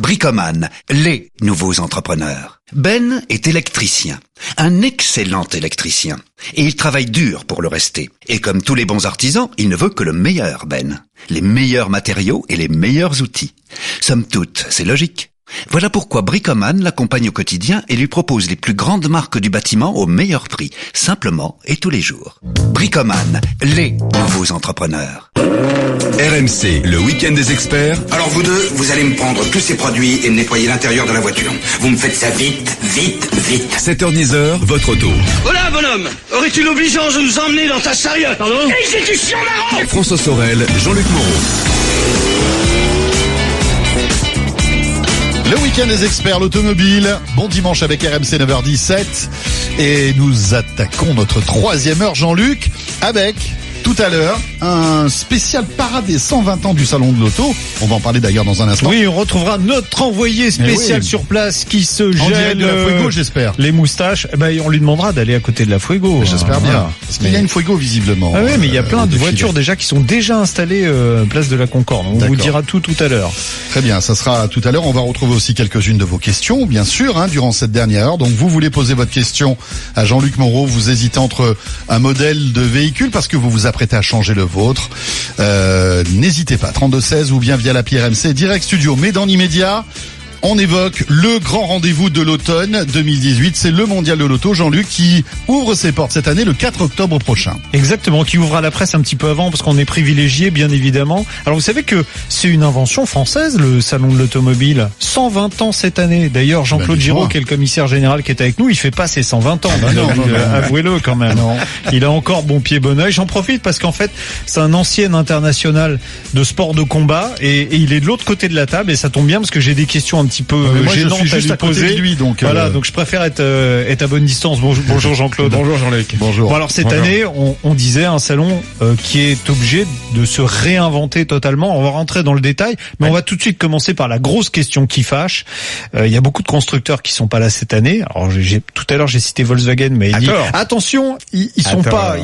Bricoman, les nouveaux entrepreneurs. Ben est électricien, un excellent électricien. Et il travaille dur pour le rester. Et comme tous les bons artisans, il ne veut que le meilleur, Ben. Les meilleurs matériaux et les meilleurs outils. Somme toute, c'est logique. Voilà pourquoi Bricoman l'accompagne au quotidien et lui propose les plus grandes marques du bâtiment au meilleur prix, simplement et tous les jours. Bricoman, les nouveaux entrepreneurs. RMC, le week-end des experts. Alors vous deux, vous allez me prendre tous ces produits et me nettoyer l'intérieur de la voiture. Vous me faites ça vite, vite, vite. 7h-10h, votre tour. Voilà, bonhomme. Aurais-tu l'obligeance de nous emmener dans ta chariot, pardon? Exécution marrant. François Sorel, Jean-Luc Moreau. Le week-end des experts, l'automobile. Bon dimanche avec RMC 9h17. Et nous attaquons notre 3e heure, Jean-Luc, avec... tout à l'heure, un spécial parade des 120 ans du Salon de l'Auto. On va en parler d'ailleurs dans un instant. Oui, on retrouvera notre envoyé spécial sur place qui se gèle de la Fuego, j'espère. Les moustaches. Eh ben, on lui demandera d'aller à côté de la Fuego. J'espère bien. Parce qu'il y a une Fuego visiblement. Ah oui, mais il y a plein de voitures déjà qui sont déjà installées place de la Concorde. On vous dira tout à l'heure. Très bien, ça sera tout à l'heure. On va retrouver aussi quelques-unes de vos questions, bien sûr, durant cette dernière heure. Donc vous voulez poser votre question à Jean-Luc Moreau. Vous hésitez entre un modèle de véhicule parce que vous vous apprêtez à changer le vôtre. N'hésitez pas, 3216 ou bien via l'appli RMC Direct Studio. Mais dans l'immédiat, on évoque le grand rendez-vous de l'automne 2018. C'est le mondial de l'auto, Jean-Luc, qui ouvre ses portes cette année le 4 octobre prochain. Exactement, qui ouvre à la presse un petit peu avant parce qu'on est privilégié, bien évidemment. Alors vous savez que c'est une invention française, le salon de l'automobile. 120 ans cette année. D'ailleurs, Jean-Claude Giraud, qui est le commissaire général qui est avec nous, il fait pas ses 120 ans. Avouez-le quand même. Non. Il a encore bon pied, bon oeil. J'en profite parce qu'en fait, c'est un ancien international de sport de combat et il est de l'autre côté de la table et ça tombe bien parce que j'ai des questions un petit peu gênantes à lui poser. Lui, donc voilà, donc je préfère être à bonne distance. Bonjour Jean-Claude. Bonjour Jean-Luc. Bonjour. Bon, alors cette année, on disait un salon qui est obligé de se réinventer totalement. On va rentrer dans le détail, mais on va tout de suite commencer par la grosse question qui fâche. Il y a beaucoup de constructeurs qui sont pas là cette année. Alors tout à l'heure j'ai cité Volkswagen, mais il dit attention, ils sont pas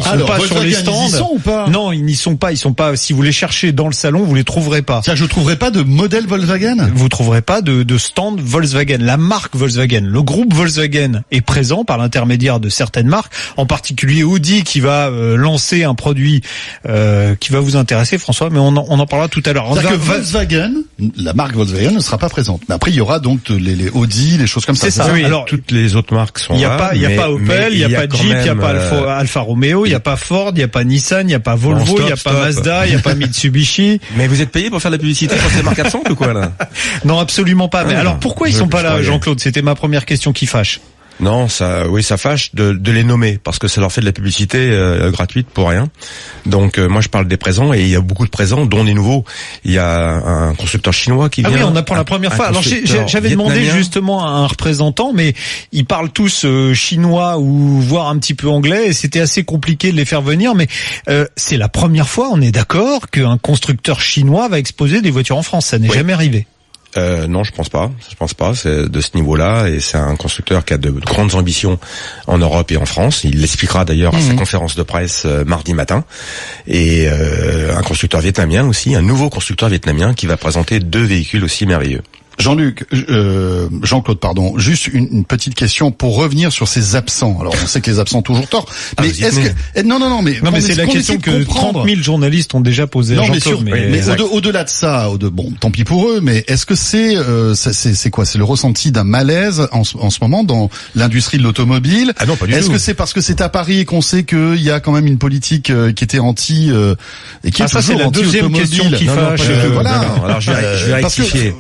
sur les stands. Ils y sont ou pas? Non, ils n'y sont pas. Ils sont pas. Si vous les cherchez dans le salon, vous les trouverez pas. Tiens, je trouverai pas de modèle Volkswagen. Vous trouverez pas de stand Volkswagen. La marque Volkswagen, le groupe Volkswagen est présent par l'intermédiaire de certaines marques, en particulier Audi qui va lancer un produit qui va vous intéresser, François, mais on en parlera tout à l'heure. C'est-à-dire que Volkswagen, la marque Volkswagen ne sera pas présente. Mais après, il y aura donc les Audi, les choses comme ça. C'est ça. Oui, alors toutes les autres marques sont là. Il y a pas Opel, il y a pas Jeep, il y a pas Alfa Romeo, il y a pas Ford, il y a pas Nissan, il y a pas Volvo, il y a pas Mazda, il y a pas Mitsubishi. Mais vous êtes payé pour faire de la publicité pour ces marques absentes ou quoi là? Non, absolument pas. Mais alors pourquoi ils sont pas là, Jean-Claude? C'était ma première question qui fâche. Non, ça fâche de les nommer parce que ça leur fait de la publicité gratuite pour rien. Donc moi je parle des présents et il y a beaucoup de présents, dont des nouveaux. Il y a un constructeur chinois qui vient. Ah oui, on apprend la première fois. Alors j'avais demandé justement à un représentant, mais ils parlent tous chinois ou voire un petit peu anglais et c'était assez compliqué de les faire venir. Mais c'est la première fois, on est d'accord, qu'un constructeur chinois va exposer des voitures en France. Ça n'est jamais arrivé. Non, je pense pas. C'est de ce niveau-là et c'est un constructeur qui a de grandes ambitions en Europe et en France. Il l'expliquera d'ailleurs à sa conférence de presse mardi matin. Et un constructeur vietnamien aussi, un nouveau constructeur vietnamien qui va présenter 2 véhicules aussi merveilleux. Jean-Claude, pardon, juste une petite question pour revenir sur ces absents. Alors, on sait que les absents ont toujours tort, mais est-ce que non, mais c'est la question que 30 000 journalistes ont déjà posée. Non, mais au-delà de ça, bon, tant pis pour eux, mais est-ce que c'est quoi? C'est le ressenti d'un malaise en ce moment dans l'industrie de l'automobile? Ah non, pas du tout. Est-ce que c'est parce que c'est à Paris et qu'on sait qu'il y a quand même une politique qui était anti et qui est ça, toujours c'est la deuxième question qui fâche. Voilà. Alors je vais rectifier.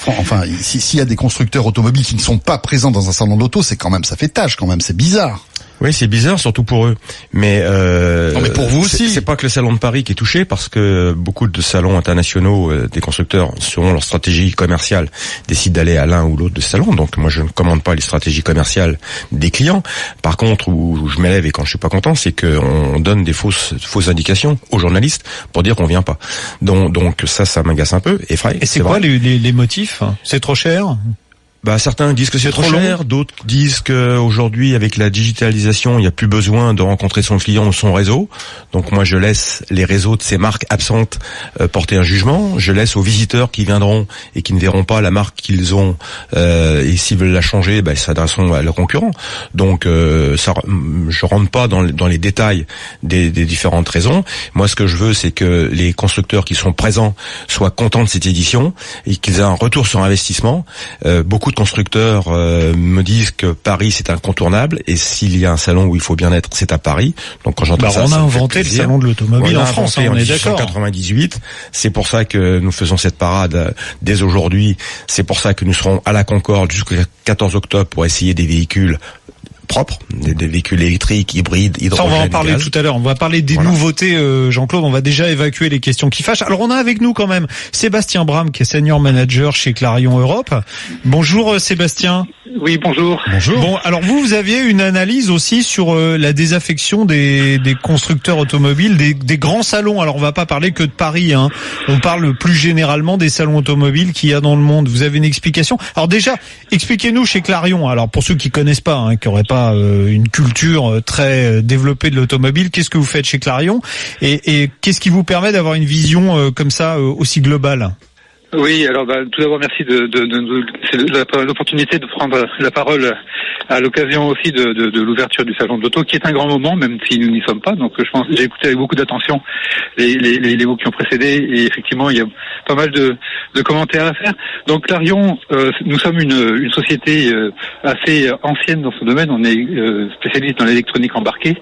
Enfin, s'il y a des constructeurs automobiles qui ne sont pas présents dans un salon de l'auto, c'est quand même, ça fait tâche quand même, c'est bizarre. Oui, c'est bizarre, surtout pour eux. Mais non, mais pour vous aussi. C'est pas que le salon de Paris qui est touché, parce que beaucoup de salons internationaux des constructeurs, selon leur stratégie commerciale, décident d'aller à l'un ou l'autre de ces salons. Donc moi, je ne commande pas les stratégies commerciales des clients. Par contre, où je m'élève et quand je suis pas content, c'est qu'on donne des fausses indications aux journalistes pour dire qu'on vient pas. Donc ça m'agace un peu. Et c'est quoi les motifs? C'est trop cher? Certains disent que c'est trop cher, d'autres disent que aujourd'hui, avec la digitalisation, il n'y a plus besoin de rencontrer son client ou son réseau. Donc moi, je laisse les réseaux de ces marques absentes porter un jugement. Je laisse aux visiteurs qui viendront et qui ne verront pas la marque qu'ils ont et s'ils veulent la changer, ils s'adresseront à leurs concurrents. Donc je rentre pas dans les détails des différentes raisons. Moi, ce que je veux, c'est que les constructeurs qui sont présents soient contents de cette édition et qu'ils aient un retour sur investissement. Beaucoup de constructeurs me disent que Paris c'est incontournable et s'il y a un salon où il faut bien être, c'est à Paris. Donc quand j'entends ça, on a inventé le salon de l'automobile en France, on est d'accord. En 1998, c'est pour ça que nous faisons cette parade dès aujourd'hui. C'est pour ça que nous serons à la Concorde jusqu'au 14 octobre pour essayer des véhicules propres, des véhicules électriques, hybrides, hydrogène. Ça, on va en parler tout à l'heure. On va parler des nouveautés, Jean-Claude. On va déjà évacuer les questions qui fâchent. Alors, on a avec nous quand même Sébastien Bram, qui est senior manager chez Clarion Europe. Bonjour, Sébastien. Oui, bonjour. Bonjour. Bon, alors vous aviez une analyse aussi sur la désaffection des constructeurs automobiles, des grands salons. Alors, on va pas parler que de Paris, hein. On parle plus généralement des salons automobiles qu'il y a dans le monde. Vous avez une explication? Alors déjà, expliquez-nous chez Clarion. Alors, pour ceux qui connaissent pas, qui auraient pas une culture très développée de l'automobile, qu'est-ce que vous faites chez Clarion et qu'est-ce qui vous permet d'avoir une vision comme ça aussi globale? Oui, alors tout d'abord merci c'est l'opportunité de prendre la parole à l'occasion aussi de l'ouverture du salon de l'auto, qui est un grand moment, même si nous n'y sommes pas. Donc je pense j'ai écouté avec beaucoup d'attention les mots qui ont précédé et effectivement il y a pas mal de commentaires à faire. Donc Clarion, nous sommes une société assez ancienne dans ce domaine. On est spécialiste dans l'électronique embarquée.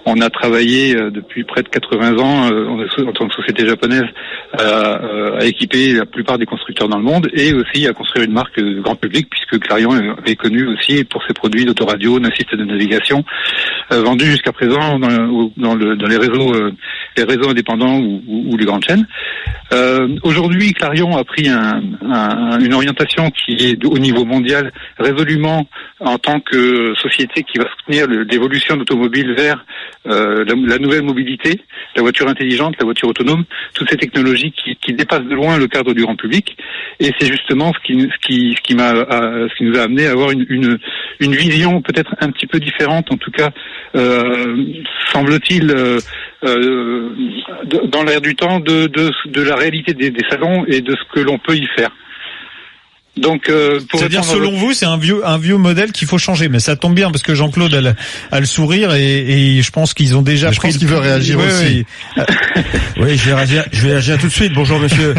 On a travaillé depuis près de 80 ans en tant que société japonaise à équiper la plupart des constructeurs dans le monde et aussi à construire une marque grand public, puisque Clarion est connu aussi pour ses produits d'autoradio, d'assistés de navigation vendus jusqu'à présent dans les réseaux indépendants ou les grandes chaînes. Aujourd'hui, Clarion a pris une orientation qui est au niveau mondial résolument en tant que société qui va soutenir l'évolution de l'automobile vers la nouvelle mobilité, la voiture intelligente, la voiture autonome, toutes ces technologies qui dépassent de loin le cadre du grand public. Et c'est justement ce qui nous a amené à avoir une vision peut-être un petit peu différente, en tout cas semble-t-il dans l'air du temps de la réalité des salons et de ce que l'on peut y faire. Donc, c'est-à-dire selon vous, c'est un vieux modèle qu'il faut changer, mais ça tombe bien parce que Jean-Claude a le sourire et je pense qu'ils ont déjà. Je pense qu'il veut réagir aussi. Oui, je vais réagir tout de suite. Bonjour monsieur.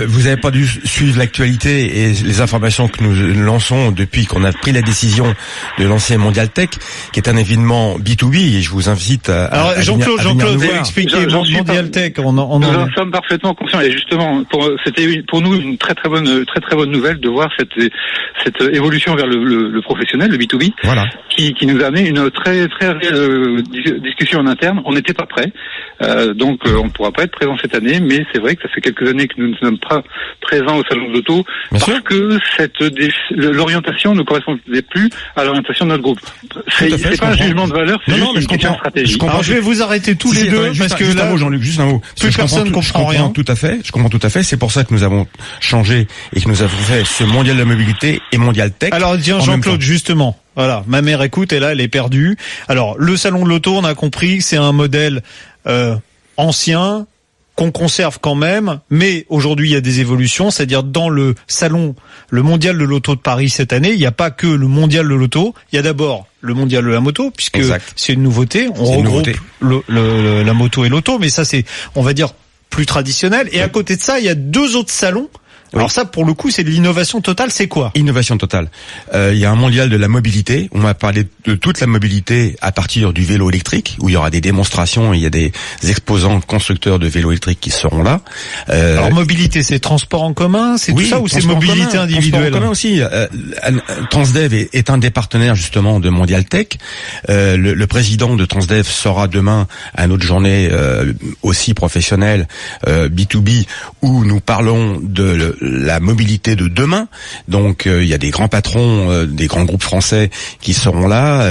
Vous n'avez pas dû suivre l'actualité et les informations que nous lançons depuis qu'on a pris la décision de lancer Mondial Tech, qui est un événement B2B et je vous invite à. Alors Jean-Claude, vous expliquez Mondial Tech. Nous en sommes parfaitement conscients et justement, c'était pour nous une très très bonne nouvelle de voir cette évolution vers le professionnel, le B2B, voilà, qui nous a amené une très réelle discussion en interne. On n'était pas prêts, donc on ne pourra pas être présent cette année, mais c'est vrai que ça fait quelques années que nous ne sommes pas présents au salon de l'auto parce que l'orientation ne correspondait plus à l'orientation de notre groupe. C'est pas un jugement de valeur, c'est juste une question de stratégie. Alors je vais vous arrêter tous les deux parce que juste un mot, Jean-Luc, juste un mot. Plus personne comprend rien. Je comprends tout à fait. C'est pour ça que nous avons changé et que nous avons fait ce mondial de la mobilité et mondial tech. Alors tiens Jean-Claude, justement, voilà, ma mère écoute et là elle est perdue. Alors le salon de l'auto, on a compris que c'est un modèle ancien qu'on conserve quand même, mais aujourd'hui il y a des évolutions, c'est-à-dire dans le salon, le mondial de l'auto de Paris cette année, il n'y a pas que le mondial de l'auto, il y a d'abord le mondial de la moto, puisque c'est une nouveauté, on regroupe la moto et l'auto, mais ça c'est, on va dire, plus traditionnel. Et à côté de ça, il y a deux autres salons. Alors ça, pour le coup, c'est de l'innovation totale. C'est quoi? Innovation totale. Il y a un mondial de la mobilité. On va parler de toute la mobilité à partir du vélo électrique, où il y aura des démonstrations. Il y a des exposants constructeurs de vélos électriques qui seront là. Alors mobilité, c'est transport en commun, c'est tout ça, ou c'est mobilité individuelle? Transport en commun aussi. Transdev est un des partenaires justement de Mondial Tech. Le président de Transdev sera demain à notre journée aussi professionnelle B2B, où nous parlons de la mobilité de demain. Donc il y a des grands patrons, des grands groupes français qui seront là.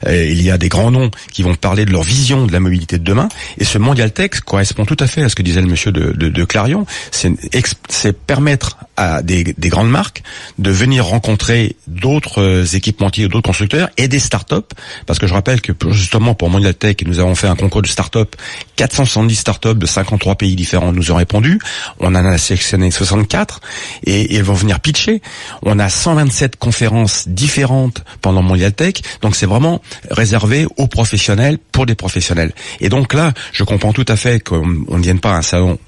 Il y a des grands noms qui vont parler de leur vision de la mobilité de demain. Et ce Mondial Tech correspond tout à fait à ce que disait le monsieur de Clarion. C'est permettre à des grandes marques de venir rencontrer d'autres équipementiers, d'autres constructeurs et des start-up. Parce que je rappelle que justement pour Mondial Tech, nous avons fait un concours de start-up. 470 start-up de 53 pays différents nous ont répondu. On en a sélectionné 64 et ils vont venir pitcher. On a 127 conférences différentes pendant Mondial Tech. Donc c'est vraiment réservé aux professionnels, pour des professionnels. Et donc là, je comprends tout à fait qu'on ne vienne pas à un salon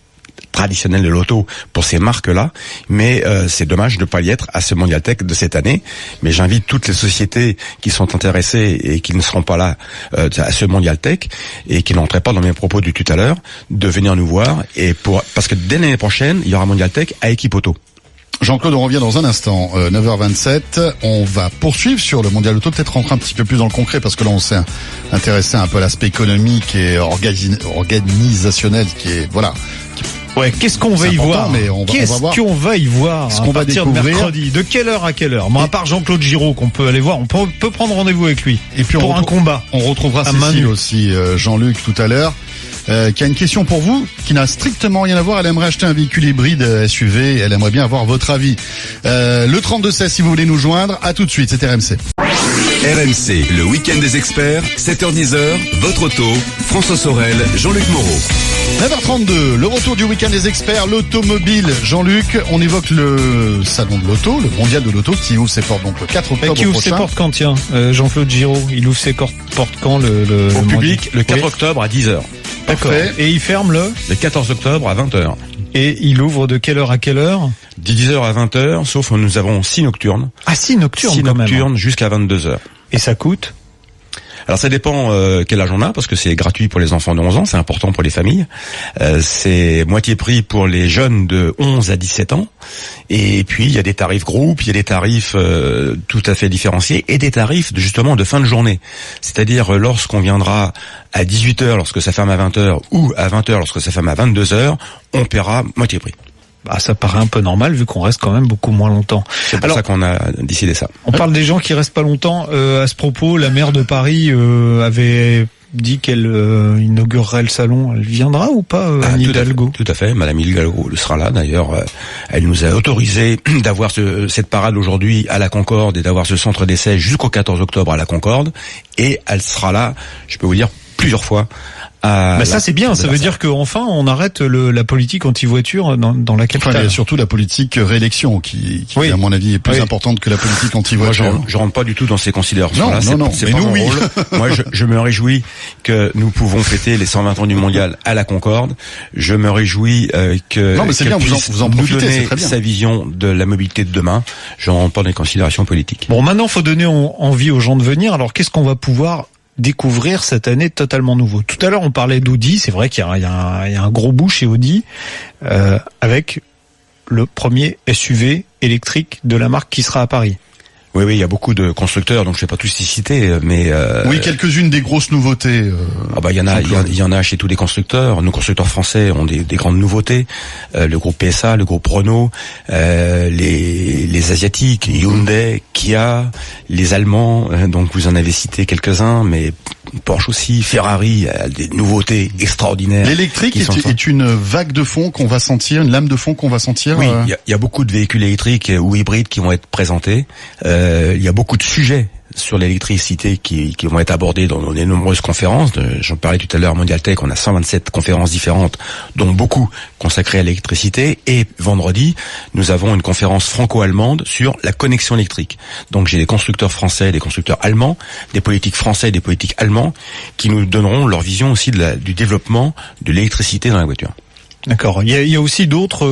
traditionnel de l'auto pour ces marques-là, mais c'est dommage de ne pas y être à ce Mondial Tech de cette année. Mais j'invite toutes les sociétés qui sont intéressées et qui ne seront pas là à ce Mondial Tech et qui n'entraient pas dans mes propos du tout à l'heure, de venir nous voir parce que dès l'année prochaine, il y aura Mondial Tech à Équipe Auto. Jean-Claude, on revient dans un instant, 9h27. On va poursuivre sur le Mondial Auto, peut-être rentrer un petit peu plus dans le concret, parce que là, on s'est intéressé un peu à l'aspect économique et organisationnel qui est, voilà. Ouais, qu'est-ce qu'on va y voir? Qu'est-ce qu'on va y voir à partir de mercredi? De quelle heure à quelle heure? Bon, à part Jean-Claude Giraud qu'on peut aller voir, on peut prendre rendez-vous avec lui. Et puis pour un combat. On retrouvera Cécile aussi, Jean-Luc tout à l'heure. Qui a une question pour vous, qui n'a strictement rien à voir. Elle aimerait acheter un véhicule hybride SUV. Elle aimerait bien avoir votre avis. Le 32-16 si vous voulez nous joindre. À tout de suite, c'est RMC. RMC, le week-end des experts, 7h-10h, votre auto, François Sorel, Jean-Luc Moreau. 9h32, le retour du week-end des experts, l'automobile. Jean-Luc, on évoque le salon de l'auto, le mondial de l'auto qui ouvre ses portes donc le 4 octobre qui ouvre ses portes quand, tiens, Jean-Claude Giraud, il ouvre ses portes quand au public le 4 octobre à 10h. D'accord. Et il ferme le 14 octobre à 20h. Et il ouvre de quelle heure à quelle heure? De 10h à 20h, sauf que nous avons 6 nocturnes. Ah, 6 nocturnes 6 quand nocturnes même. Jusqu'à 22h. Et ça coûte? Alors ça dépend quel âge on a, parce que c'est gratuit pour les enfants de 11 ans, c'est important pour les familles. C'est moitié prix pour les jeunes de 11 à 17 ans. Et puis il y a des tarifs groupes, il y a des tarifs tout à fait différenciés et des tarifs justement de fin de journée. C'est-à-dire lorsqu'on viendra à 18h lorsque ça ferme à 20h ou à 20h lorsque ça ferme à 22h, on paiera moitié prix. Bah, ça paraît un peu normal vu qu'on reste quand même beaucoup moins longtemps. C'est pour ça qu'on a décidé ça. On parle des gens qui restent pas longtemps. À ce propos, la maire de Paris avait dit qu'elle inaugurerait le salon. Elle viendra ou pas, Anne Hidalgo? Tout à fait. Madame Hidalgo sera là. D'ailleurs, elle nous a autorisé d'avoir cette parade aujourd'hui à la Concorde et d'avoir ce centre d'essai jusqu'au 14 octobre à la Concorde. Et elle sera là, je peux vous dire, plusieurs fois. Bah ça c'est bien, ça veut dire qu'enfin on arrête la politique anti-voiture dans la capitale. Enfin, il y a surtout la politique réélection qui à mon avis est plus importante que la politique anti-voiture. Moi je rentre pas du tout dans ces considérations-là. Non, c'est pas mon rôle. Moi je me réjouis que nous pouvons fêter les 120 ans du mondial à la Concorde. Je me réjouis que c'est bien, vous en nous profitez, donner c'est très bien. sa vision de la mobilité de demain. Je rentre pas dans les considérations politiques. Bon, maintenant faut donner envie aux gens de venir. Alors qu'est-ce qu'on va pouvoir découvrir cette année totalement nouveau? Tout à l'heure on parlait d'Audi, c'est vrai qu'il y a un gros bout chez Audi avec le premier SUV électrique de la marque qui sera à Paris. Oui, il y a beaucoup de constructeurs, donc je vais pas tous les citer, mais oui, quelques-unes des grosses nouveautés. Il y en a chez tous les constructeurs. Nos constructeurs français ont des grandes nouveautés. Le groupe PSA, le groupe Renault, les asiatiques, Hyundai, Kia, les Allemands. Donc vous en avez cité quelques-uns, mais Porsche aussi, Ferrari, des nouveautés extraordinaires. L'électrique est une vague de fond qu'on va sentir, une lame de fond qu'on va sentir. Oui, il y a beaucoup de véhicules électriques ou hybrides qui vont être présentés. Il y a beaucoup de sujets sur l'électricité qui vont être abordés dans les nombreuses conférences. J'en parlais tout à l'heure, Mondial Tech, on a 127 conférences différentes, dont beaucoup consacrées à l'électricité. Et vendredi, nous avons une conférence franco-allemande sur la connexion électrique. Donc j'ai des constructeurs français, des constructeurs allemands, des politiques français et des politiques allemands qui nous donneront leur vision aussi du développement de l'électricité dans la voiture. D'accord. Il y a aussi d'autres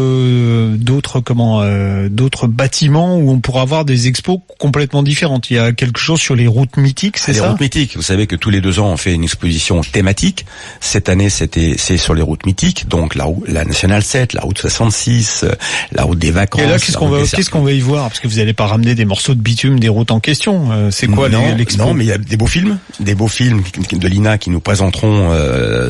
bâtiments où on pourra avoir des expos complètement différentes. Il y a quelque chose sur les routes mythiques, c'est ça? Les routes mythiques. Vous savez que tous les 2 ans on fait une exposition thématique. Cette année c'est sur les routes mythiques, donc la Nationale 7, la route 66, la route des vacances. Et là qu'est-ce qu'on va y voir? Parce que vous n'allez pas ramener des morceaux de bitume des routes en question. C'est quoi l'expo? Non, mais il y a des beaux films de l'INA qui nous présenteront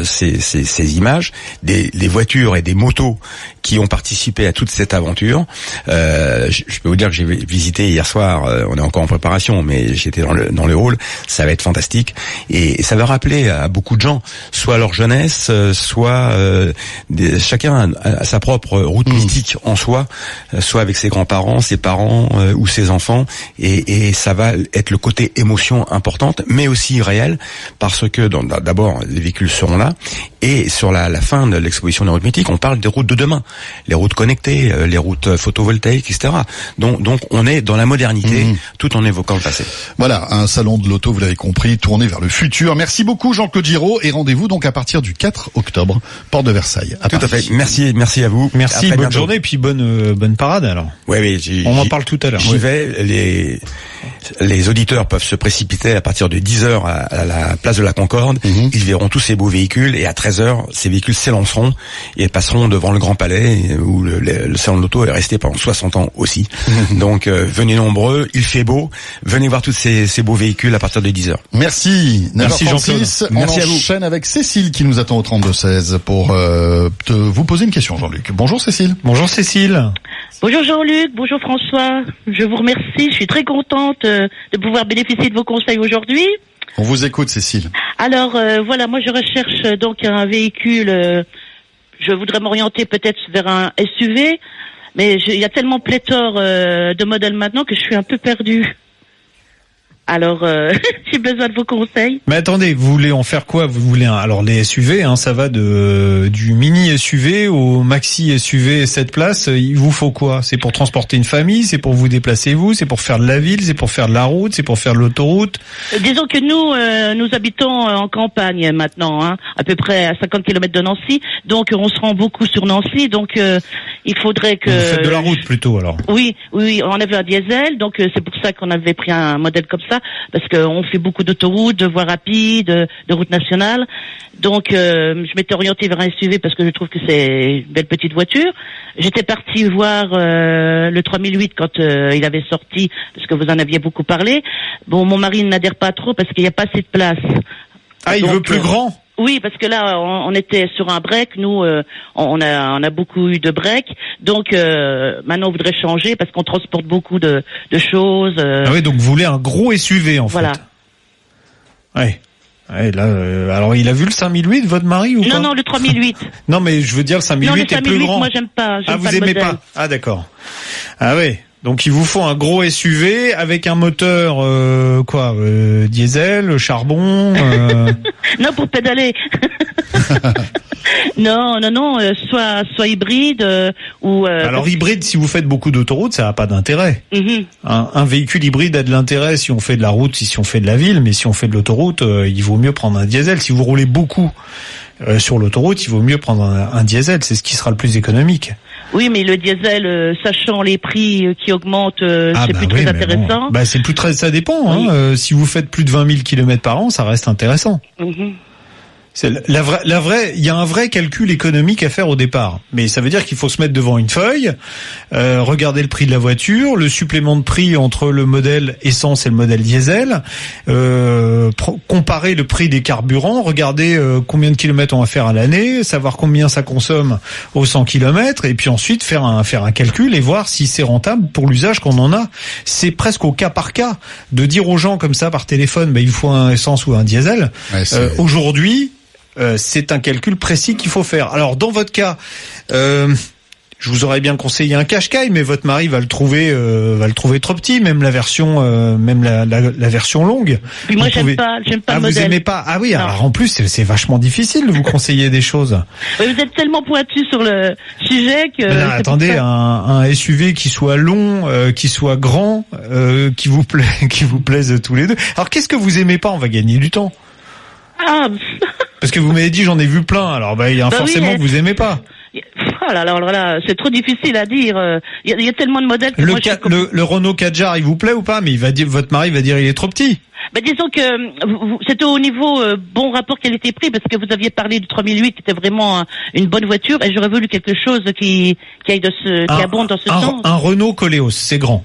ces images, des voitures voitures et des motos qui ont participé à toute cette aventure. Je peux vous dire que j'ai visité hier soir, on est encore en préparation, mais j'étais dans le hall, ça va être fantastique, et ça va rappeler à beaucoup de gens, soit leur jeunesse, soit chacun a sa propre route mystique en soi, soit avec ses grands-parents, ses parents ou ses enfants, et ça va être le côté émotion importante, mais aussi réel, parce que d'abord les véhicules seront là, et sur la fin de l'exposition des routes mythiques, on parle des routes de demain, les routes connectées, les routes photovoltaïques, etc. Donc on est dans la modernité, tout en évoquant le passé. Voilà, un salon de l'auto, vous l'avez compris, tourné vers le futur. Merci beaucoup Jean-Claude Giraud, et rendez-vous donc à partir du 4 octobre, porte de Versailles. Tout à fait. Merci à vous. Merci, bonne journée, et puis bonne parade alors. Oui, on en parle tout à l'heure. J'y vais. Les auditeurs peuvent se précipiter à partir de 10h à la place de la Concorde. Ils verront tous ces beaux véhicules, et à 13h, ces véhicules s'élanceront et passeront devant le Grand Palais, où le salon de l'auto est resté pendant 60 ans aussi. Donc venez nombreux, il fait beau, venez voir tous ces beaux véhicules à partir de 10h. Merci Jean-Claude. On enchaîne avec Cécile qui nous attend au 32-16 pour vous poser une question, Jean-Luc. Bonjour Cécile. Bonjour Cécile. Bonjour Jean-Luc, bonjour François. Je vous remercie, je suis très contente de pouvoir bénéficier de vos conseils aujourd'hui. On vous écoute Cécile. Alors voilà, moi je recherche donc un véhicule, je voudrais m'orienter peut-être vers un SUV, mais il y a tellement pléthore de modèles maintenant que je suis un peu perdue. Alors, j'ai besoin de vos conseils. Mais attendez, vous voulez en faire quoi? Vous voulez alors les SUV, ça va du mini SUV au maxi SUV 7 places. Il vous faut quoi? C'est pour transporter une famille? C'est pour vous déplacer vous? C'est pour faire de la ville? C'est pour faire de la route? C'est pour faire de l'autoroute? Disons que nous habitons en campagne maintenant, à peu près à 50 km de Nancy. Donc, on se rend beaucoup sur Nancy. Donc, il faudrait que... Vous faites de la route plutôt alors? Oui, on avait un diesel. Donc, c'est pour ça qu'on avait pris un modèle comme ça. Parce qu'on fait beaucoup d'autoroutes, de voies rapides, de routes nationales. Donc, je m'étais orientée vers un SUV parce que je trouve que c'est une belle petite voiture. J'étais partie voir le 3008 quand il avait sorti, parce que vous en aviez beaucoup parlé. Bon, mon mari n'adhère pas trop parce qu'il n'y a pas assez de place. Ah, il veut plus grand? Oui, parce que là, on était sur un break. Nous, on a beaucoup eu de break. Donc, maintenant, on voudrait changer parce qu'on transporte beaucoup de choses. Ah oui, donc vous voulez un gros SUV, en fait. Voilà. Ouais, là, alors il a vu le 5008, votre mari, ou pas? Non, le 3008. Non, mais je veux dire, le 5008 est plus grand. Moi, j'aime pas. Vous aimez pas? Ah, d'accord. Ah oui. Donc il vous faut un gros SUV avec un moteur diesel, charbon. Non, pour pédaler. Non, soit hybride ou. Alors hybride, si vous faites beaucoup d'autoroutes, ça n'a pas d'intérêt. Un véhicule hybride a de l'intérêt si on fait de la route, si on fait de la ville, mais si on fait de l'autoroute, il vaut mieux prendre un diesel. Si vous roulez beaucoup sur l'autoroute, il vaut mieux prendre un diesel. C'est ce qui sera le plus économique. Oui, mais le diesel, sachant les prix qui augmentent, c'est plus très intéressant. Bon. C'est plus très, ça dépend. Oui. Si vous faites plus de 20 000 km par an, ça reste intéressant. C'est il y a un vrai calcul économique à faire au départ. Mais ça veut dire qu'il faut se mettre devant une feuille, regarder le prix de la voiture, le supplément de prix entre le modèle essence et le modèle diesel, comparer le prix des carburants, regarder combien de kilomètres on va faire à l'année, savoir combien ça consomme au 100 km, et puis ensuite faire un calcul et voir si c'est rentable pour l'usage qu'on en a. C'est presque au cas par cas de dire aux gens comme ça par téléphone, il faut un essence ou un diesel. Ouais, aujourd'hui, c'est un calcul précis qu'il faut faire. Alors dans votre cas, je vous aurais bien conseillé un Qashqai, mais votre mari va le trouver trop petit, même la version la version longue. Puis moi j'aime pas le modèle. Vous aimez pas? Ah oui, non. Alors en plus c'est vachement difficile de vous conseiller des choses. Oui, vous êtes tellement pointu sur le sujet que. Non, attendez, un SUV qui soit long, qui soit grand, qui vous plaise tous les deux. Alors qu'est-ce que vous aimez pas? On va gagner du temps. Parce que vous m'avez dit j'en ai vu plein, alors il y a forcément que vous aimez pas. Oh là, c'est trop difficile à dire. Il y a tellement de modèles. Que le Renault Kadjar, il vous plaît ou pas? Mais votre mari va dire il est trop petit. Disons que c'était au niveau bon rapport qualité-prix, parce que vous aviez parlé du 3008 qui était vraiment une bonne voiture, et j'aurais voulu quelque chose qui abonde dans ce sens. Un Renault Koleos, c'est grand.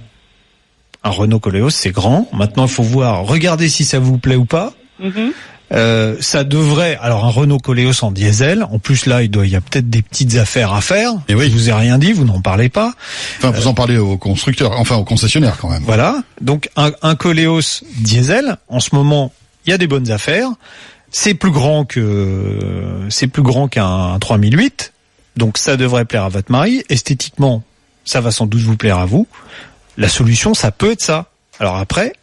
Un Renault Koleos, c'est grand. Maintenant, il faut regarder si ça vous plaît ou pas. Ça devrait, alors un Renault Koleos en diesel, en plus là il y a peut-être des petites affaires à faire. Et oui. Je vous ai rien dit, vous n'en parlez pas. Enfin, vous en parlez au constructeur, enfin au concessionnaire quand même. Voilà, donc un Koleos diesel, en ce moment il y a des bonnes affaires. C'est plus grand qu'un 3008, donc ça devrait plaire à votre mari. Esthétiquement, ça va sans doute vous plaire à vous. La solution, ça peut être ça. Alors après,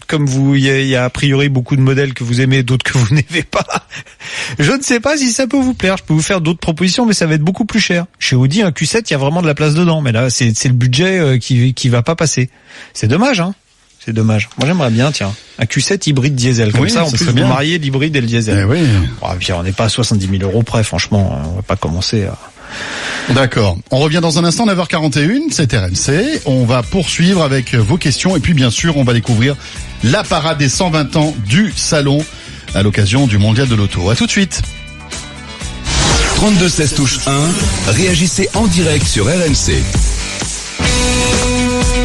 comme il y a a priori beaucoup de modèles que vous aimez, d'autres que vous n'aimez pas. Je ne sais pas si ça peut vous plaire. Je peux vous faire d'autres propositions, mais ça va être beaucoup plus cher. Chez Audi, un Q7, il y a vraiment de la place dedans, mais là, c'est le budget qui va pas passer. C'est dommage, hein. C'est dommage. Moi, j'aimerais bien, tiens, un Q7 hybride diesel. Comme ça, en plus, vous mariez l'hybride et le diesel. Oui. Puis on n'est pas à 70 000 euros près, franchement. On va pas commencer à... D'accord. On revient dans un instant, 9h41, c'est RMC. On va poursuivre avec vos questions et puis bien sûr, on va découvrir la parade des 120 ans du salon à l'occasion du Mondial de l'Auto. À tout de suite. 32 16 touche 1, réagissez en direct sur RMC.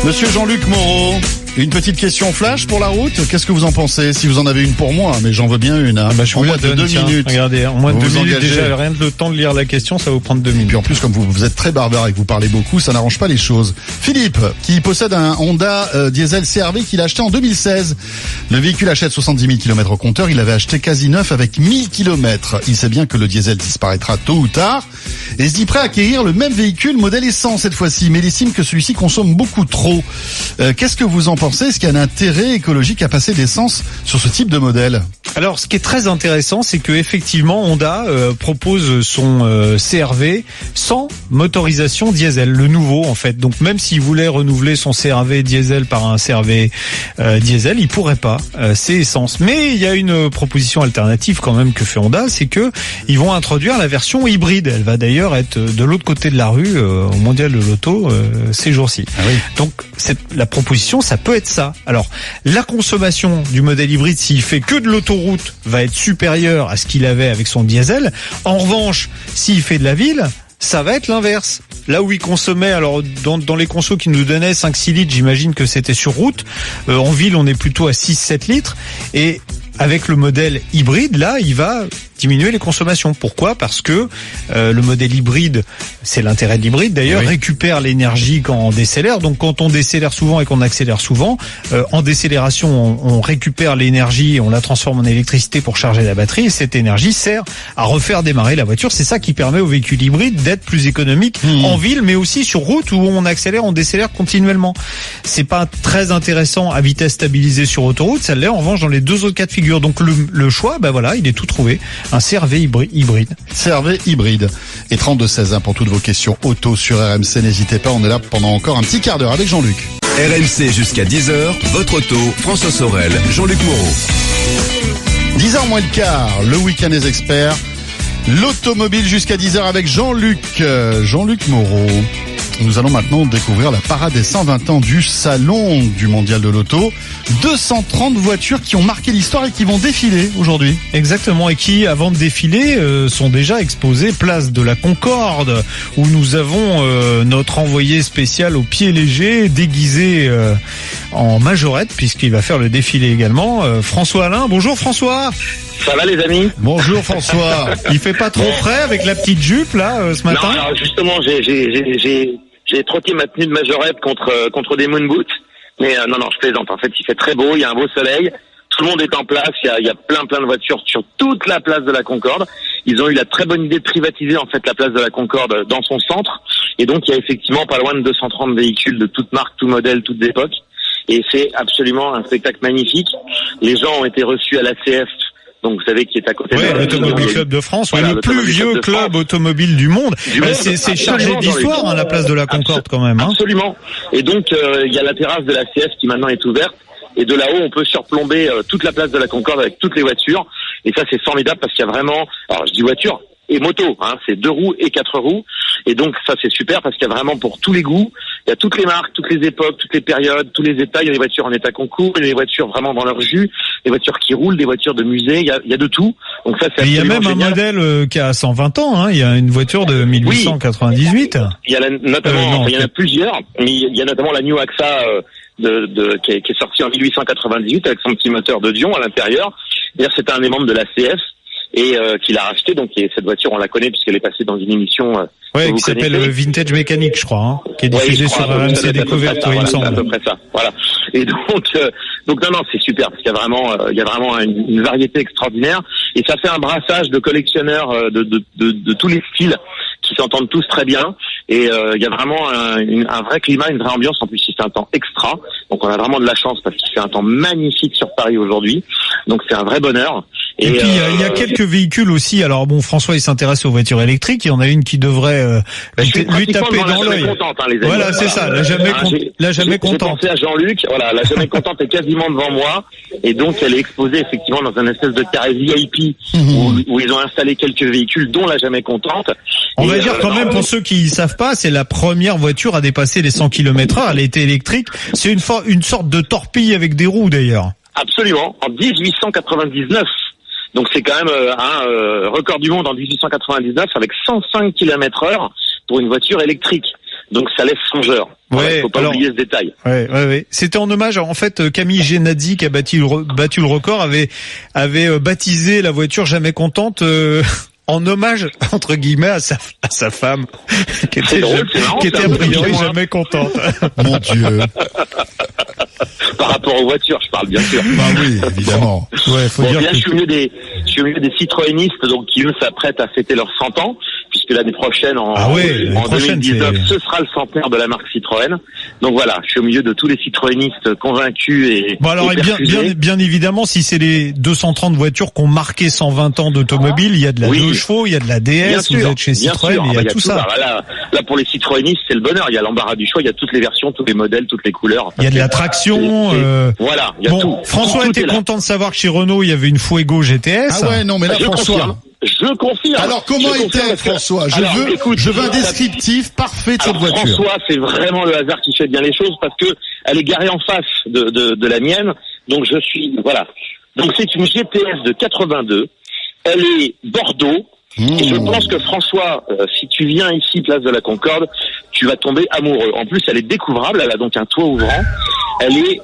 Monsieur Jean-Luc Moreau, une petite question flash pour la route. Qu'est-ce que vous en pensez? Si vous en avez une pour moi, mais j'en veux bien une. Hein. Je vous la donne, 2 minutes. Regardez, en moins de 2 minutes déjà, rien que le temps de lire la question, ça va vous prendre 2 minutes. Et puis en plus, comme vous êtes très barbare et que vous parlez beaucoup, ça n'arrange pas les choses. Philippe, qui possède un Honda diesel CR-V qu'il a acheté en 2016. Le véhicule achète 70 000 km au compteur. Il avait acheté quasi neuf avec 1000 km. Il sait bien que le diesel disparaîtra tôt ou tard et se dit prêt à acquérir le même véhicule modèle essence cette fois-ci, mais il estime que celui-ci consomme beaucoup trop. Qu'est-ce que vous en pensez? Est-ce qu'il y a un intérêt écologique à passer d'essence sur ce type de modèle? Alors, ce qui est très intéressant, c'est que effectivement, Honda propose son CR-V sans motorisation diesel, le nouveau en fait. Donc, même s'il voulait renouveler son CR-V diesel par un CR-V diesel, il pourrait pas. C'est essence. Mais il y a une proposition alternative quand même que fait Honda, c'est que ils vont introduire la version hybride. Elle va d'ailleurs être de l'autre côté de la rue au Mondial de l'Auto ces jours-ci. Ah oui. Donc, la proposition, ça peut être ça. Alors, la consommation du modèle hybride, s'il fait que de l'autoroute, va être supérieure à ce qu'il avait avec son diesel. En revanche, s'il fait de la ville, ça va être l'inverse. Là où il consommait, alors dans les consos qui nous donnaient 5-6 litres, j'imagine que c'était sur route. En ville, on est plutôt à 6-7 litres. Et avec le modèle hybride, là, il va diminuer les consommations. Pourquoi? Parce que le modèle hybride, c'est l'intérêt de l'hybride d'ailleurs, récupère l'énergie quand on décélère. Donc quand on décélère souvent et qu'on accélère souvent, en décélération, on récupère l'énergie et on la transforme en électricité pour charger la batterie. Et cette énergie sert à refaire démarrer la voiture. C'est ça qui permet au véhicule hybride d'être plus économique en ville, mais aussi sur route où on accélère, on décélère continuellement. C'est pas très intéressant à vitesse stabilisée sur autoroute. Ça l'est en revanche dans les deux autres cas de figure. Donc le choix, voilà, il est tout trouvé. Un CR-V hybride. CR-V hybride. Et 32-16 pour toutes vos questions auto sur RMC. N'hésitez pas, on est là pendant encore un petit quart d'heure avec Jean-Luc. RMC jusqu'à 10h, votre auto, François Sorel, Jean-Luc Moreau. 10h moins le quart, le week-end des experts. L'automobile jusqu'à 10h avec Jean-Luc Moreau. Nous allons maintenant découvrir la parade des 120 ans du salon du Mondial de l'Auto. 230 voitures qui ont marqué l'histoire et qui vont défiler aujourd'hui. Exactement, et qui, avant de défiler, sont déjà exposées place de la Concorde, où nous avons notre envoyé spécial au pied léger, déguisé en majorette, puisqu'il va faire le défilé également. François Alain, bonjour François. Ça va les amis? Bonjour François. Il fait pas trop frais avec la petite jupe là ce matin? Non, alors justement j'ai trotté ma tenue de majorette contre des moon boots. Mais non, je plaisante. En fait, il fait très beau, il y a un beau soleil. Tout le monde est en place, il y a plein de voitures sur toute la place de la Concorde. Ils ont eu la très bonne idée de privatiser en fait la place de la Concorde dans son centre. Et donc il y a effectivement pas loin de 230 véhicules de toutes marques, tout modèle, toutes époques. Et c'est absolument un spectacle magnifique. Les gens ont été reçus à l'ACF. Donc vous savez qui est à côté de l'Automobile Club de France, voilà, le plus vieux club automobile du monde. C'est chargé d'histoire, la place de la Concorde quand même. Absolument. Et donc il y a la terrasse de la CF qui maintenant est ouverte. Et de là-haut, on peut surplomber toute la place de la Concorde avec toutes les voitures. Et ça, c'est formidable parce qu'il y a vraiment, alors je dis voiture et moto, c'est 2 roues et 4 roues. Et donc ça, c'est super parce qu'il y a vraiment pour tous les goûts. Il y a toutes les marques, toutes les époques, toutes les périodes, tous les états. Il y a des voitures en état concours, il y a des voitures vraiment dans leur jus, des voitures qui roulent, des voitures de musée. Il y a de tout. Donc ça, c'est absolument génial. Il y a même un modèle qui a 120 ans. Il y a une voiture de 1898. Il y a notamment, il y en a plusieurs. Mais il y a notamment la New AXA qui est sortie en 1898 avec son petit moteur de Dion à l'intérieur. D'ailleurs, c'était un des membres de l'ACF et qui l'a racheté. Donc cette voiture, on la connaît puisqu'elle est passée dans une émission qui s'appelle Vintage Mécanique, je crois, qui est diffusée sur RMC Découverte, il me semble. À peu près ça. Voilà. Et donc non, c'est super parce qu'il y a vraiment une variété extraordinaire et ça fait un brassage de collectionneurs de tous les styles qui s'entendent tous très bien et il y a vraiment un vrai climat, une vraie ambiance. En plus, il fait un temps extra, donc on a vraiment de la chance parce qu'il fait un temps magnifique sur Paris aujourd'hui. Donc c'est un vrai bonheur. Et puis il y a quelques véhicules aussi. Alors bon, François il s'intéresse aux voitures électriques. Il y en a une qui devrait lui taper dans l'œil. Voilà, c'est ça. La jamais contente. J'ai pensé à Jean-Luc. Voilà, la jamais contente est quasiment devant moi et donc elle est exposée effectivement dans un espèce de carré VIP où ils ont installé quelques véhicules, dont la jamais contente. On va dire quand même pour ceux qui savent pas, c'est la première voiture à dépasser les 100 km/h. Elle était électrique. C'est une sorte de torpille avec des roues d'ailleurs. Absolument. En 1899. Donc c'est quand même un record du monde en 1899 avec 105 km/h pour une voiture électrique. Donc ça laisse songeur. Ouais, faut pas oublier ce détail. Ouais. C'était en hommage. En fait, Camille Genadzi qui a battu le record avait baptisé la voiture jamais contente. En hommage entre guillemets à sa femme qui était a priori jamais contente. Mon Dieu. Par rapport aux voitures, je parle bien sûr. Bah oui, évidemment. Ouais, faut dire bien, je suis au milieu des citroënistes donc qui eux s'apprêtent à fêter leurs 100 ans puisque l'année prochaine en 2019 ce sera le centenaire de la marque Citroën. Donc voilà, je suis au milieu de tous les citroënistes convaincus et bon alors bien évidemment si c'est les 230 voitures qui ont marqué 120 ans d'automobile, il y a de la 2 chevaux, il y a de la DS, vous êtes chez Citroën, il y a tout ça. Là pour les citroënistes, c'est le bonheur, il y a l'embarras du choix, il y a toutes les versions, tous les modèles, toutes les couleurs. Il y a de la traction, voilà, il y a tout. François était content de savoir que chez Renault, il y avait une Fuego GTS. Ah ouais, non mais là François. Je confirme. Alors comment était François? Je veux un descriptif parfait de cette voiture. François, c'est vraiment le hasard qui fait bien les choses parce que elle est garée en face de la mienne. Donc Donc c'est une GTS de 82. Elle est Bordeaux. Et je pense que François, si tu viens ici, place de la Concorde, tu vas tomber amoureux. En plus, elle est découvrable. Elle a donc un toit ouvrant. Elle est,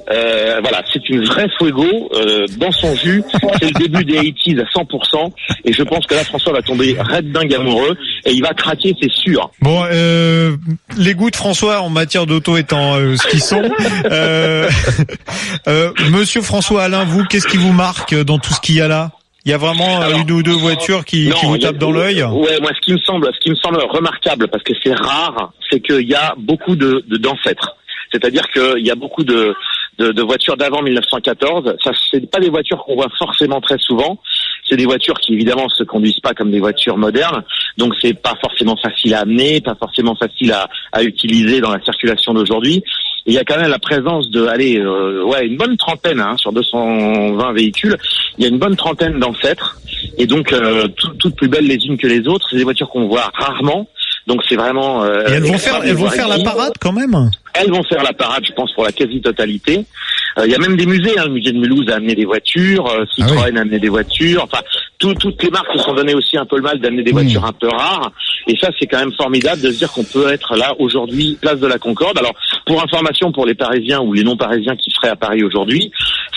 c'est une vraie Fuego dans son jus. C'est le début des 80s à 100%. Et je pense que là, François va tomber red dingue amoureux et il va craquer, c'est sûr. Bon, les goûts de François en matière d'auto étant ce qu'ils sont. Monsieur François Alain, vous, qu'est-ce qui vous marque dans tout ce qu'il y a là? Il y a vraiment une ou deux voitures qui vous tapent dans l'œil. Ouais, moi, ce qui me semble remarquable, parce que c'est rare, c'est qu'il y a beaucoup d'ancêtres. C'est-à-dire qu'il y a beaucoup de voitures d'avant 1914. Ça, c'est pas des voitures qu'on voit forcément très souvent. C'est des voitures qui, évidemment, se conduisent pas comme des voitures modernes. Donc, c'est pas forcément facile à amener, pas forcément facile à utiliser dans la circulation d'aujourd'hui. Et il y a quand même la présence une bonne trentaine, sur 220 véhicules. Il y a une bonne trentaine d'ancêtres. Et donc, toutes plus belles les unes que les autres. C'est des voitures qu'on voit rarement. Donc, c'est vraiment... Et elles vont faire la parade quand même? Elles vont faire la parade, je pense, pour la quasi-totalité. Il y a même des musées, le musée de Mulhouse a amené des voitures, Citroën a amené des voitures, enfin, toutes les marques se sont donné aussi un peu le mal d'amener des voitures un peu rares. Et ça, c'est quand même formidable de se dire qu'on peut être là aujourd'hui, place de la Concorde. Alors, pour information pour les Parisiens ou les non-Parisiens qui seraient à Paris aujourd'hui,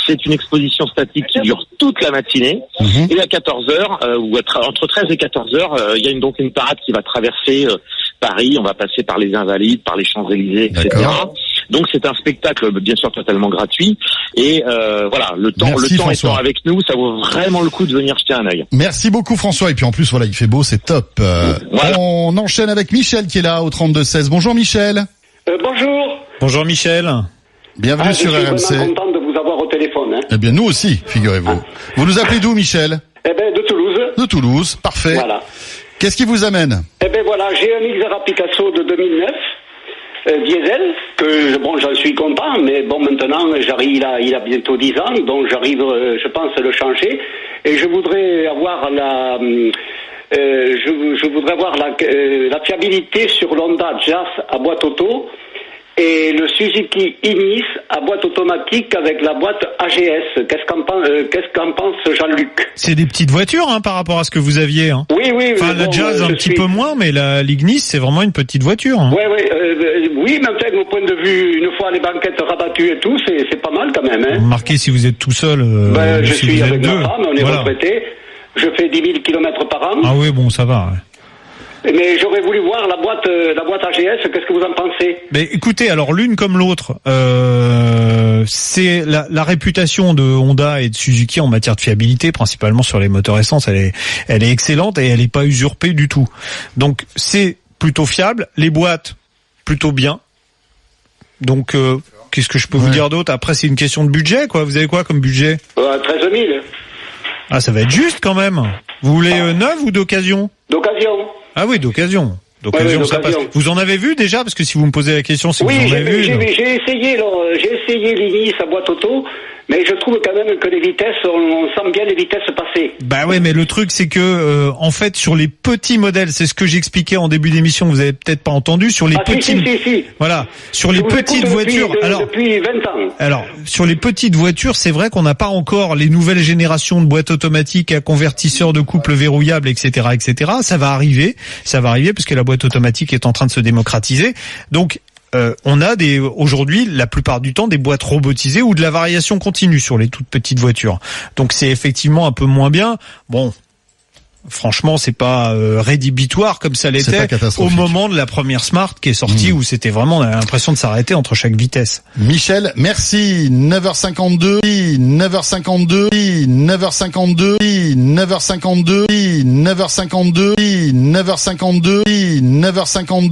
c'est une exposition statique qui dure toute la matinée. Et à 14h, ou entre 13 et 14h, il y a donc une parade qui va traverser Paris. On va passer par les Invalides, par les Champs-Élysées, etc. Donc c'est un spectacle bien sûr totalement gratuit et le temps étant avec nous, ça vaut vraiment le coup de venir jeter un œil. Merci beaucoup François et puis en plus il fait beau, c'est top. On enchaîne avec Michel qui est là au 32-16. Bonjour Michel. Bonjour. Bonjour Michel. Bienvenue sur RMC. Je suis vraiment content de vous avoir au téléphone. Eh bien nous aussi, figurez-vous. Vous nous appelez d'où Michel? De Toulouse. De Toulouse, parfait. Voilà. Qu'est-ce qui vous amène? J'ai un Xterra Picasso de 2009. Diesel, j'en suis content, mais maintenant, il a bientôt 10 ans, donc j'arrive, je pense, à le changer, et je voudrais avoir la fiabilité sur l'Honda Jazz à boîte auto, et le Suzuki Ignis à boîte automatique avec la boîte AGS. Qu'est-ce qu'en pense Jean-Luc? C'est des petites voitures par rapport à ce que vous aviez. Oui. Enfin, la Jazz un petit peu moins, mais l'Ignis, c'est vraiment une petite voiture. Oui, mais peut-être au point de vue, une fois les banquettes rabattues et tout, c'est pas mal quand même. Remarquez si vous êtes tout seul. Je si suis vous avec êtes ma femme, on est retraités. Je fais 10 000 km par an. Ah oui, bon, ça va. Mais j'aurais voulu voir la boîte AGS, qu'est-ce que vous en pensez? Mais écoutez, alors l'une comme l'autre, c'est la réputation de Honda et de Suzuki en matière de fiabilité, principalement sur les moteurs essence, elle est excellente et elle n'est pas usurpée du tout. Donc c'est plutôt fiable, les boîtes plutôt bien. Donc qu'est-ce que je peux vous dire d'autre? Après c'est une question de budget, quoi. Vous avez quoi comme budget? 13 000. Ah, ça va être juste quand même. Vous voulez neuve ou d'occasion? D'occasion. Ah oui, d'occasion. D'occasion, ça passe. Vous en avez vu déjà? Parce que si vous me posez la question, c'est que vous en avez vu. J'ai essayé l'Ignis à boîte auto, mais je trouve quand même que les vitesses, on sent bien les vitesses passer. Bah ouais, mais le truc c'est que en fait sur les petits modèles, c'est ce que j'expliquais en début d'émission, vous avez peut-être pas entendu, sur les petits si. Voilà, sur les petites voitures. Depuis 20 ans. Alors, sur les petites voitures, c'est vrai qu'on n'a pas encore les nouvelles générations de boîtes automatiques à convertisseurs de couple verrouillables, etc., etc. Ça va arriver parce que la boîte automatique est en train de se démocratiser. Donc on a aujourd'hui, la plupart du temps, des boîtes robotisées ou de la variation continue sur les toutes petites voitures. Donc c'est effectivement un peu moins bien. Bon, franchement, c'est pas rédhibitoire comme ça l'était au moment de la première Smart qui est sortie où c'était vraiment, on avait l'impression de s'arrêter entre chaque vitesse. Michel, merci. 9h52, 9h52, 9h52, 9h52, 9h52, 9h52, 9h52.